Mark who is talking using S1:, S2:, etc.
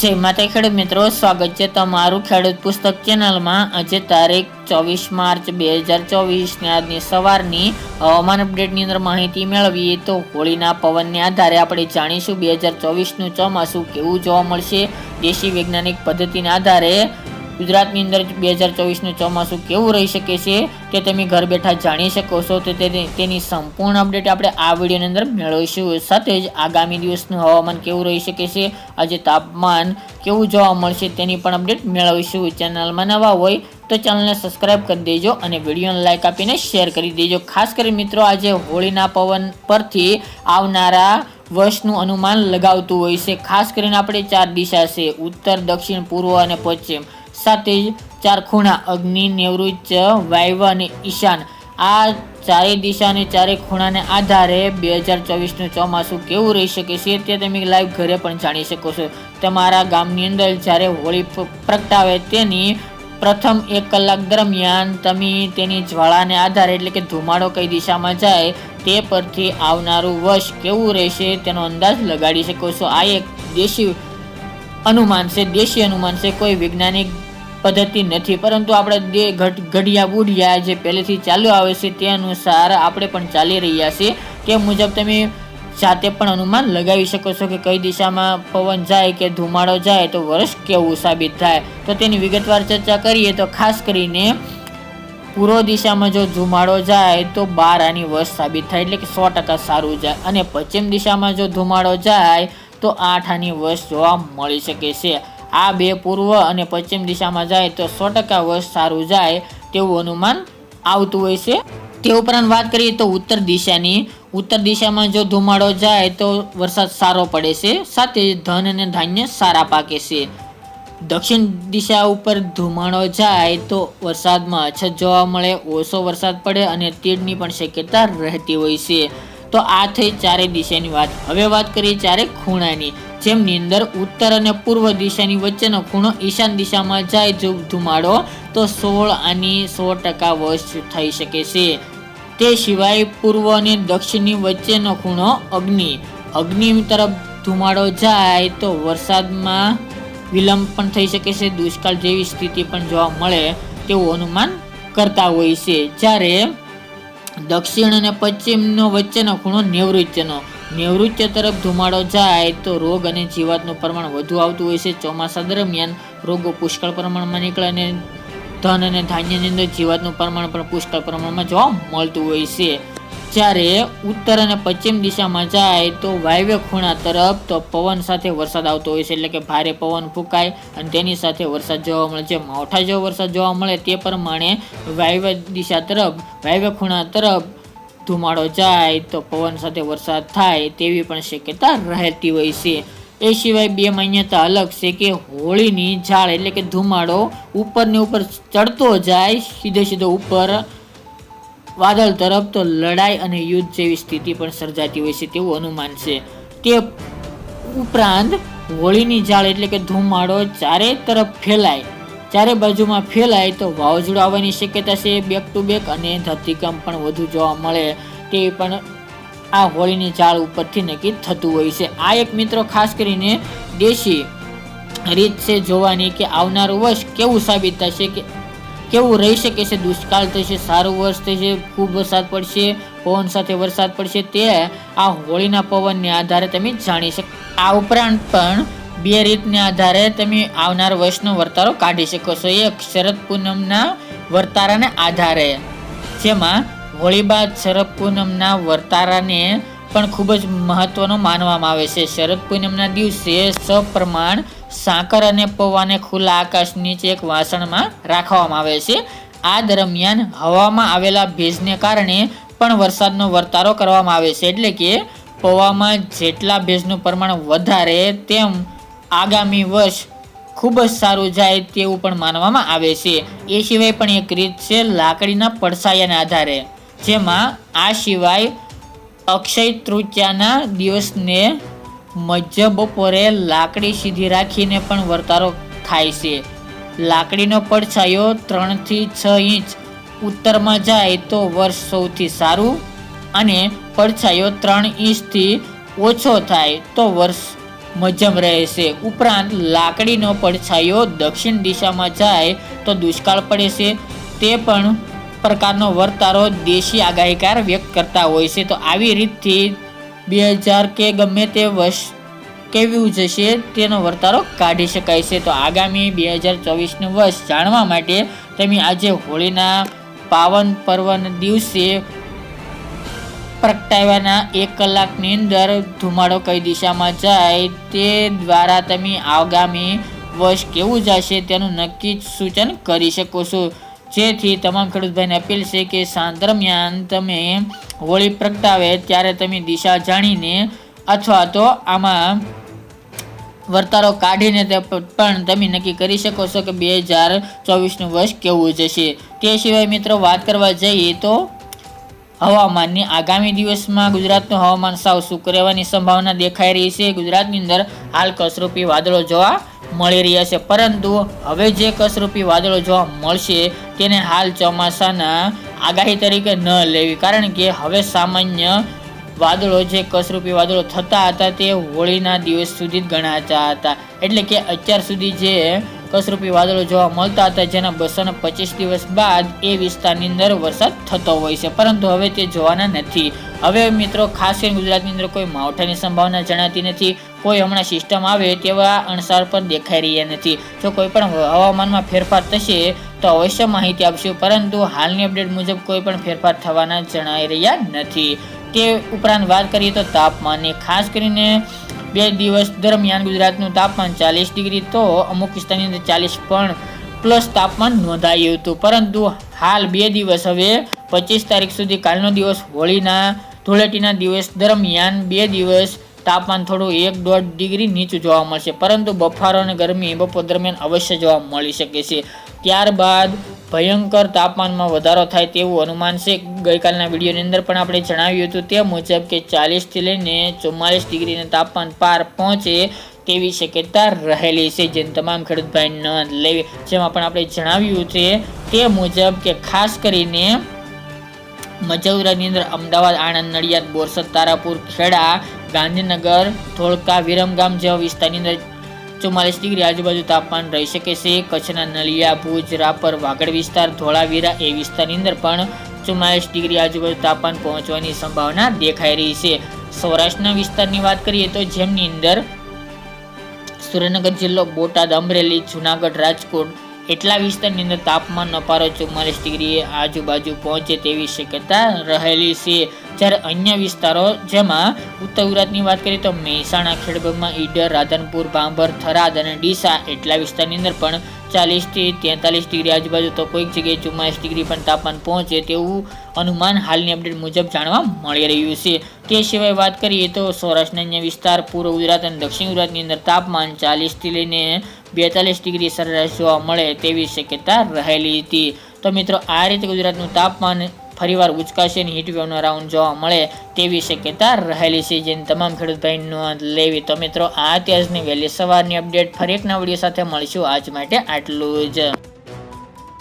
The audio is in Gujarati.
S1: જય માતા ખેડૂત મિત્રો, સ્વાગત છે તમારું ખેડૂત પુસ્તક ચેનલમાં। આજે તારીખ 24 માર્ચ 2024 ને આજની સવારની હવામાન અપડેટની અંદર માહિતી મેળવીએ તો હોળીના પવનને આધારે આપણે જાણીશું 2024નું ચોમાસું કેવું જોવા મળશે। દેશી વૈજ્ઞાનિક પદ્ધતિના આધારે ગુજરાતની અંદર 2024નું ચોમાસું કેવું રહી શકે છે તે તમે ઘર બેઠા જાણી શકો છો। તો તેની સંપૂર્ણ અપડેટ આપણે આ વિડીયોની અંદર મેળવીશું। સાથે જ આગામી દિવસનું હવામાન કેવું રહી શકે છે, આજે તાપમાન કેવું જોવા મળશે તેની પણ અપડેટ મેળવીશું। ચેનલમાં નવા હોય તો ચેનલને સબસ્ક્રાઇબ કરી દેજો અને વિડીયોને લાઇક આપીને શેર કરી દેજો। ખાસ કરી મિત્રો, આજે હોળીના પવન પરથી આવનારા વર્ષનું અનુમાન લગાવતું હોય છે। ખાસ કરીને આપણે 4 દિશા છે, ઉત્તર, દક્ષિણ, પૂર્વ અને પશ્ચિમ, સાથે જ 4 ખૂણા અગ્નિ, નૈઋત્ય, વાયવ્ય અને ઈશાન। આ ચારેય દિશા અને ચારેય ખૂણાને આધારે 2024નું ચોમાસું કેવું રહી શકે છે તે તમે લાઈવ ઘરે પણ જાણી શકો છો। તમારા ગામની અંદર જ્યારે હોળી પ્રગટાવે તેની પ્રથમ 1 કલાક દરમિયાન તમે તેની જ્વાળાને આધારે એટલે કે ધુમાડો કઈ દિશામાં જાય તે પરથી આવનારું વર્ષ કેવું રહેશે તેનો અંદાજ લગાડી શકો છો। આ એક દેશી અનુમાન છે, કોઈ વૈજ્ઞાનિક પદ્ધતિ નથી, પરંતુ આપણે ઘડિયા બુઢિયા જે પહેલેથી ચાલુ આવે છે તે અનુસાર આપણે પણ ચાલી રહ્યા છીએ। તે મુજબ તમે જાતે પણ અનુમાન લગાવી શકો છો કે કઈ દિશામાં પવન જાય કે ધુમાડો જાય તો વર્ષ કેવું સાબિત થાય। તો તેની વિગતવાર ચર્ચા કરીએ તો ખાસ કરીને પૂર્વ દિશામાં જો ધુમાડો જાય તો 12 આની વર્ષ સાબિત થાય, એટલે કે 100% સારું જાય, અને પશ્ચિમ દિશામાં જો ધુમાડો જાય તો 8 આની વર્ષ જોવા મળી શકે છે। આ બે પૂર્વ અને પશ્ચિમ દિશામાં જાય તો 100% વર્ષ સારું જાય તેવું અનુમાન આવતું હોય છે। તે ઉપરાંત વાત કરીએ તો ઉત્તર દિશામાં જો ધુમાડો જાય તો વરસાદ સારો પડે છે, સાથે ધન અને ધાન્ય સારા પાકે છે। દક્ષિણ દિશા ઉપર ધુમાડો જાય તો વરસાદમાં અછત જોવા મળે, ઓછો વરસાદ પડે અને તીડની પણ શક્યતા રહેતી હોય છે। તો આ થઈ ચારેય દિશાની વાત। હવે વાત કરીએ ચારેય ખૂણાની, જેમની અંદર ઉત્તર અને પૂર્વ દિશાની વચ્ચેનો ખૂણો ઈશાન દિશામાં જાય જો ધુમાડો તો 16 આની 100% વર્ષ થઈ શકે છે। તે સિવાય પૂર્વ અને દક્ષિણની વચ્ચેનો ખૂણો અગ્નિ તરફ ધુમાડો જાય તો વરસાદમાં વિલંબ પણ થઈ શકે છે, દુષ્કાળ જેવી સ્થિતિ પણ જોવા મળે તેવું અનુમાન કરતા હોય છે। જ્યારે દક્ષિણ અને પશ્ચિમનો વચ્ચેનો ખૂણો નૈઋત્ય તરફ ધુમાડો જાય તો રોગ અને જીવાતનું પ્રમાણ વધુ આવતું હોય છે। ચોમાસા દરમિયાન રોગો પુષ્કળ પ્રમાણમાં નીકળે અને ધન અને ધાન્યની અંદર જીવાતનું પ્રમાણ પણ પુષ્કળ પ્રમાણમાં જોવા મળતું હોય છે। જ્યારે ઉત્તર અને પશ્ચિમ દિશામાં જાય તો વાયવ્ય ખૂણા તરફ તો પવન સાથે વરસાદ આવતો હોય છે, એટલે કે ભારે પવન ફૂંકાય અને તેની સાથે વરસાદ જોવા મળે છે। માવઠા જેવો વરસાદ જોવા મળે તે પ્રમાણે વાયવ્ય ખૂણા તરફ ધુમાડો જાય તો પવન સાથે વરસાદ થાય તેવી પણ શક્યતા રહેતી હોય છે। એ સિવાય 2 માન્યતા અલગ છે કે હોળીની ઝાળ એટલે કે ધુમાડો ઉપરને ઉપર ચડતો જાય સીધો ઉપર વાદળ તરફ તો લડાઈ અને યુદ્ધ જેવી સ્થિતિ પણ સર્જાતી હોય છે તેવું અનુમાન છે। તે ઉપરાંત હોળીની ઝાળ એટલે કે ધુમાડો ચારે બાજુમાં ફેલાય તો વાવાઝોડું આવવાની શક્યતા છે, બેક ટુ બેક, અને ધરતીકંપ પણ વધુ જોવા મળે તે પણ આ હોળીની ઝાળ ઉપરથી નક્કી થતું હોય છે। આ એક મિત્રો ખાસ કરીને દેશી રીત છે જોવાની કે આવનારું વર્ષ કેવું સાબિત થશે, કે કેવું રહી શકે છે, દુષ્કાળ થશે, સારું વર્ષ થશે, ખૂબ વરસાદ પડશે, પવન સાથે વરસાદ પડશે, તે આ હોળીના પવનને આધારે તમે જાણી શકો। આ ઉપરાંત પણ 2 રીતને આધારે તમે આવનાર વર્ષનો વર્તારો કાઢી શકો છો। એક શરદ પૂનમના વર્તારાને આધારે, જેમાં હોળી બાદ શરદ પૂનમના વર્તારાને પણ ખૂબ જ મહત્વનો માનવામાં આવે છે। શરદ પૂનમના દિવસે સપ્રમાણ સાકર અને પૌવાને ખુલ્લા આકાશ નીચે એક વાસણમાં રાખવામાં આવે છે। આ દરમિયાન હવામાં આવેલા ભેજને કારણે પણ વરસાદનો વર્તારો કરવામાં આવે છે, એટલે કે પૌવામાં જેટલા ભેજનું પ્રમાણ વધારે તેમ આગામી વર્ષ ખૂબ જ સારું જાય તેવું પણ માનવામાં આવે છે। એ સિવાય પણ એક રીત છે લાકડીના પડછાયાને આધારે, જેમાં આ સિવાય અક્ષય તૃતીયાના દિવસને મધ્ય બપોરે લાકડી સીધી રાખીને પણ વર્તારો થાય છે। લાકડીનો પડછાયો 3 થી 6 ઇંચ ઉત્તરમાં જાય તો વર્ષ સૌથી સારું, અને પડછાયો 3 ઇંચથી ઓછો થાય તો વર્ષ મધ્યમ રહેશે. ઉપરાંત લાકડીનો પડછાયો દક્ષિણ દિશામાં જાય તો દુષ્કાળ પડે છે. તે પણ પ્રકારનો વર્તારો દેશી આગાહીકાર વ્યક્ત કરતા હોય છે. તો આવી રીતથી 2000 કે ગમે તે વર્ષ કેવું જશે તેનો વર્તારો કાઢી શકાય છે. તો આગામી 2024નું વર્ષ જાણવા માટે તમે આજે હોળીના પાવન પર્વના દિવસે પ્રગટાવ્યાના 1 કલાકની અંદર ધુમાડો કઈ દિશામાં જાય તે દ્વારા તમે આગામી વર્ષ કેવું જશે તેનું નક્કી સૂચન કરી શકો છો. જેથી તમામ ખેડૂત ભાઈને અપીલ છે કે સાંજ દરમિયાન તમે હોળી પ્રગટાવે ત્યારે તમે દિશા જાણીને અથવા તો આમાં વર્તારો કાઢીને તે પણ તમે નક્કી કરી શકો છો કે 2024નું વર્ષ કેવું જશે. તે સિવાય મિત્રો વાત કરવા જઈએ તો હવામાનની આગામી દિવસમાં ગુજરાતનું હવામાન સાવ સૂકું રહેવાની સંભાવના દેખાઈ રહી છે. ગુજરાતની અંદર હાલ કસરૂપી વાદળો જોવા મળી રહ્યા છે, પરંતુ હવે જે કસરૂપી વાદળો જોવા મળશે તેને હાલ ચોમાસાના આગાહી તરીકે ન લેવી, કારણ કે હવે સામાન્ય વાદળો જે કસરૂપી વાદળો થતા હતા તે હોળીના દિવસ સુધી જ ગણાતા હતા. એટલે કે અત્યાર સુધી જે કસરૂપી વાદળો જોવા મળતા હતા જેના 225 દિવસ બાદ એ વિસ્તારની અંદર વરસાદ થતો હોય છે, પરંતુ હવે તે જોવાના નથી. હવે મિત્રો ખાસ કરીને ગુજરાતની અંદર કોઈ માવઠાની સંભાવના જણાતી નથી. કોઈ હમણાં સિસ્ટમ આવે તેવા અણસાર પણ દેખાઈ રહ્યા નથી. જો કોઈ પણ હવામાનમાં ફેરફાર થશે તો અવશ્ય માહિતી આપશું, પરંતુ હાલની અપડેટ મુજબ કોઈ પણ ફેરફાર થવાના જણાઈ રહ્યા નથી. તે ઉપરાંત વાત કરીએ તો તાપમાનની, ખાસ કરીને 2 દિવસ દરમિયાન ગુજરાતનું તાપમાન 40 ડિગ્રી તો અમુક વિસ્તારની અંદર 40 પણ પ્લસ તાપમાન નોંધાયું હતું, પરંતુ હાલ 2 દિવસ હવે 25 તારીખ સુધી કાલનો દિવસ હોળીના ધૂળેટીના દિવસ દરમિયાન 2 દિવસ તાપમાન થોડું 1-1.5 ડિગ્રી નીચું જોવા મળશે, પરંતુ બફારો અને ગરમી બપોર દરમિયાન અવશ્ય જોવા મળી શકે છે. ત્યારબાદ ભયંકર તાપમાનમાં વધારો થાય તેવું અનુમાન છે. ગઈકાલના વિડીયોની અંદર પણ આપણે જણાવ્યું હતું તે મુજબ કે 40થી લઈને 44 ડિગ્રીનું તાપમાન પાર પહોંચે તેવી શક્યતા રહેલી છે, જેને તમામ ખેડૂત ભાઈ નોંધ લેવી. જેમાં પણ આપણે જણાવ્યું છે તે મુજબ કે ખાસ કરીને મધ્ય ગુજરાતની અંદર અમદાવાદ, આણંદ, નડિયાદ, બોરસદ, તારાપુર, ખેડા, ગાંધીનગર, ધોળકા, વિરમગામ જેવા વિસ્તારની અંદર 44 ડિગ્રી આજુબાજુ તાપમાન રહી શકે છે. કચ્છના નલિયા, ભુજ, રાપર, વાગડ વિસ્તાર, ધોળાવીરા એ વિસ્તારની અંદર પણ 44 ડિગ્રી આજુબાજુ તાપમાન પહોંચવાની સંભાવના દેખાઈ રહી છે. સૌરાષ્ટ્રના વિસ્તારની વાત કરીએ તો જેમની અંદર સુરેન્દ્રનગર જિલ્લો, બોટાદ, અમરેલી, જુનાગઢ, રાજકોટ એટલા વિસ્તારની અંદર તાપમાનનો પારો 44 ડિગ્રી આજુબાજુ પહોંચે તેવી શક્યતા રહેલી છે. જ્યારે અન્ય વિસ્તારો જેમાં ઉત્તર ગુજરાતની વાત કરીએ તો મહેસાણા, ખેડબ્રહ્મા, ઈડર, રાધનપુર, ભાંભર, થરાદ અને ડીસા એટલા વિસ્તારની અંદર પણ 40થી 43 ડિગ્રી આજુબાજુ તો કોઈક જગ્યાએ 44 ડિગ્રી પણ તાપમાન પહોંચે તેવું અનુમાન હાલની અપડેટ મુજબ જાણવા મળી રહ્યું છે. તે સિવાય વાત કરીએ તો સૌરાષ્ટ્રના અન્ય વિસ્તાર, પૂર્વ ગુજરાત અને દક્ષિણ ગુજરાતની અંદર તાપમાન 40થી લઈને 42 ડિગ્રી સરેરાશ જોવા મળે તેવી શક્યતા રહેલી હતી. તો મિત્રો આ રીતે ગુજરાતનું તાપમાન ફરીવાર ઉચકાશે અને હીટવેવનો રાઉન્ડ જોવા મળે તેવી શક્યતા રહેલી છે, જેની તમામ ખેડૂત ભાઈ નોંધ લેવી. તો મિત્રો આ ત્યારની વહેલી સવારની અપડેટ ફરી એક નવા વિડીયો સાથે મળીશું. આજ માટે આટલું જ.